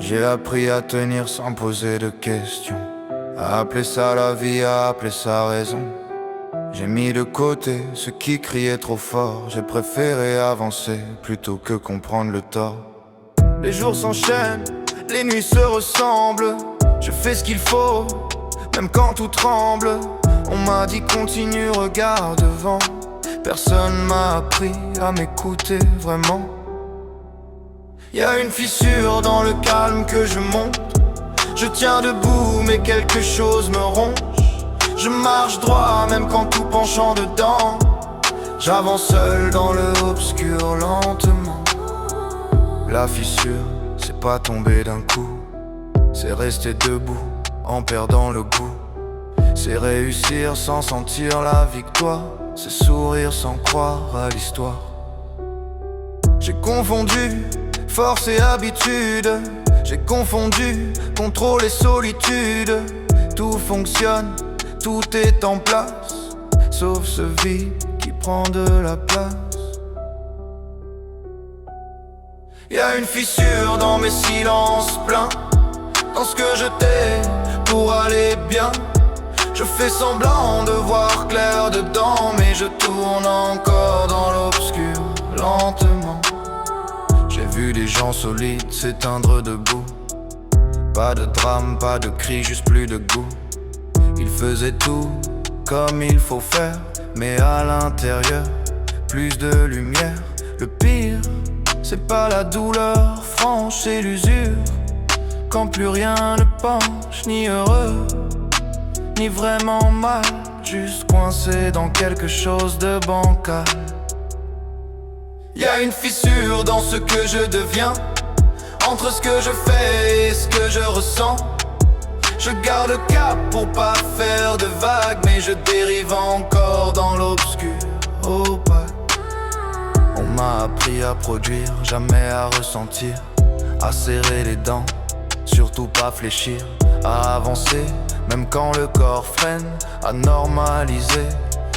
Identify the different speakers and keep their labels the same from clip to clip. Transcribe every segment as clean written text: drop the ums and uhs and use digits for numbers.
Speaker 1: J'ai appris à tenir sans poser de questions, à appeler ça la vie, à appeler ça raison. J'ai mis de côté ce qui criait trop fort. J'ai préféré avancer plutôt que comprendre le tort. Les jours s'enchaînent, les nuits se ressemblent. Je fais ce qu'il faut, même quand tout tremble. On m'a dit continue, regarde devant. Personne m'a appris à m'écouter vraiment. Y'a une fissure dans le calme que je monte. Je tiens debout mais quelque chose me ronge. Je marche droit même quand tout penchant dedans. J'avance seul dans le obscur lentement. La fissure, c'est pas tomber d'un coup. C'est rester debout en perdant le goût. C'est réussir sans sentir la victoire. C'est sourire sans croire à l'histoire. J'ai confondu force et habitude. J'ai confondu contrôle et solitude. Tout fonctionne, tout est en place, sauf ce vide qui prend de la place. Y'a une fissure dans mes silences pleins, dans ce que je tais pour aller bien. Je fais semblant de voir clair dedans, mais je tourne encore dans l'obscur lentement. J'ai vu des gens solides s'éteindre debout. Pas de drame, pas de cri, juste plus de goût. Ils faisaient tout comme il faut faire, mais à l'intérieur, plus de lumière. Le pire, c'est pas la douleur franche, c'est l'usure. Quand plus rien ne penche, ni heureux, ni vraiment mal, juste coincé dans quelque chose de bancal. Y'a une fissure dans ce que je deviens, entre ce que je fais et ce que je ressens. Je garde le cap pour pas faire de vagues, mais je dérive encore dans l'obscur opaque. On m'a appris à produire, jamais à ressentir, à serrer les dents, surtout pas fléchir, à avancer, même quand le corps freine, à normaliser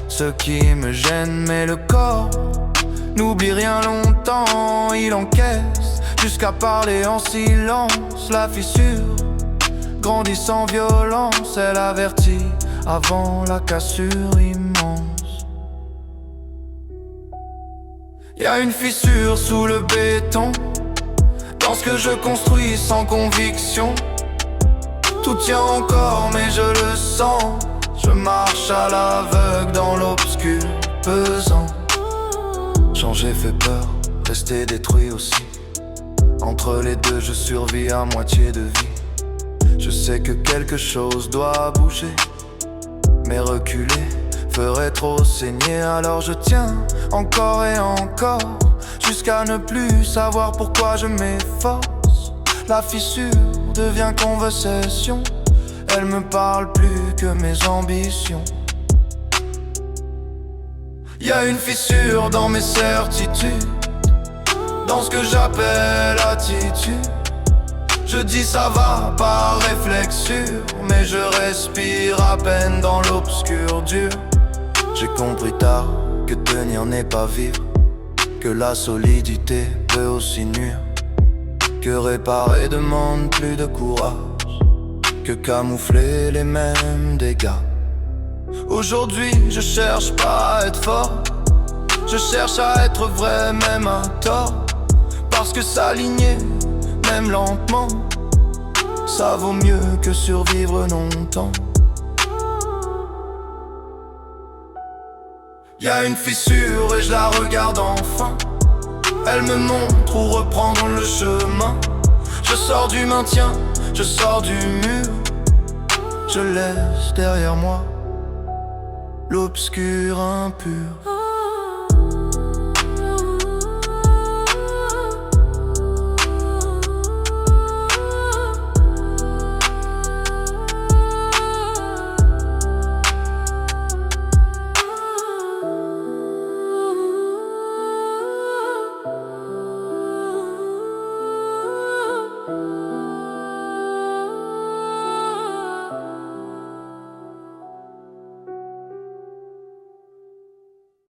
Speaker 1: ce qui me gêne. Mais le corps n'oublie rien longtemps, il encaisse jusqu'à parler en silence. La fissure grandit sans violence, elle avertit avant la cassure immense. Y'a une fissure sous le béton, dans ce que je construis sans conviction. Tout tient encore mais je le sens. Je marche à l'aveugle dans l'obscur pesant. Changer fait peur, rester détruit aussi. Entre les deux je survis à moitié de vie. Je sais que quelque chose doit bouger, mais reculer ferait trop saigner. Alors je tiens encore et encore, jusqu'à ne plus savoir pourquoi je m'efforce. La fissure devient conversation, elle me parle plus que mes ambitions. Y'a une fissure dans mes certitudes, dans ce que j'appelle attitude. Je dis ça va par réflexion, mais je respire à peine dans l'obscur dur. J'ai compris tard que tenir n'est pas vivre, que la solidité peut aussi nuire, que réparer demande plus de courage, que camoufler les mêmes dégâts. Aujourd'hui je cherche pas à être fort, je cherche à être vrai même à tort. Parce que s'aligner, même lentement, ça vaut mieux que survivre longtemps. Y'a une fissure et je la regarde enfin. Elle me montre où reprendre le chemin. Je sors du maintien, je sors du mur. Je laisse derrière moi l'obscur impur.